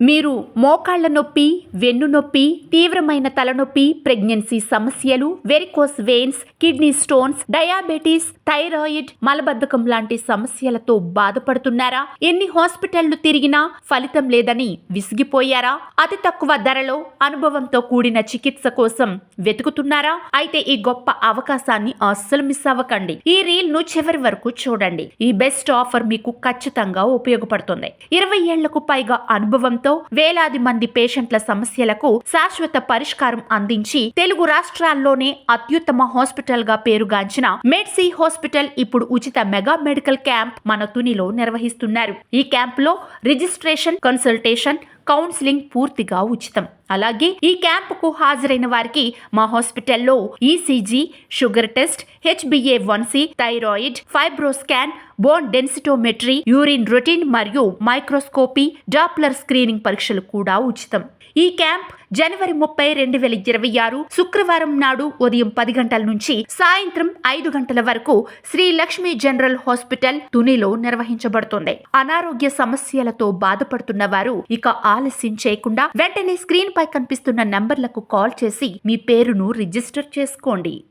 మీరు మోకాళ్ల నొప్పి, వెన్ను నొప్పి, తీవ్రమైన తలనొప్పి, ప్రెగ్నెన్సీ సమస్యలు, varicose veins, kidney stones, diabetes, thyroid, మలబద్ధకం లాంటి సమస్యలతో బాధపడుతున్నారా? ఎన్ని హాస్పిటళ్లు తిరిగినా ఫలితం లేదని విసిగిపోయారా? అతి తక్కువ ధరలో అనుభవంతో కూడిన చికిత్స కోసం వెతుకుతున్నారా? అయితే ఈ గొప్ప అవకాశాన్ని అస్సలు మిస్ అవ్వకండి. ఈ రీల్ ను చివరి వరకు చూడండి. ఈ బెస్ట్ ఆఫర్ మీకు ఖచ్చితంగా ఉపయోగపడుతుంది. 20 ఏళ్లకు పైగా అనుభవంతో వేలాది మంది పేషెంట్ల సమస్యలకు శాశ్వత పరిష్కారం అందించి తెలుగు రాష్ట్రాల్లోనే అత్యుత్తమ హాస్పిటల్ గా పేరుగాంచిన మెడ్సీ హాస్పిటల్ ఇప్పుడు ఉచిత మెగా మెడికల్ క్యాంప్ మన తునిలో నిర్వహిస్తున్నారు. ఈ క్యాంప్ లో రిజిస్ట్రేషన్, కన్సల్టేషన్, కౌన్సిలింగ్ పూర్తిగా ఉచితం. అలాగే ఈ క్యాంపుకు హాజరైన వారికి మా హాస్పిటల్లో ECG, sugar test, HbA1c, thyroid, FibroScan, bone densitometry, urine routine మరియు మైక్రోస్కోపీ, డాప్లర్ స్క్రీనింగ్ పరీక్షలు కూడా ఉచితం. ఈ క్యాంప్ జనవరి 30, 2026 శుక్రవారం నాడు ఉదయం 10 గంటల నుంచి సాయంత్రం 5 గంటల వరకు శ్రీ లక్ష్మీ జనరల్ హాస్పిటల్ తునిలో నిర్వహించబడుతుంది. అనారోగ్య సమస్యలతో బాధపడుతున్న వారు ఇక ఆలస్యం చేయకుండా వెంటనే స్క్రీన్ పై కనిపిస్తున్న నంబర్లకు కాల్ చేసి మీ పేరును రిజిస్టర్ చేసుకోండి.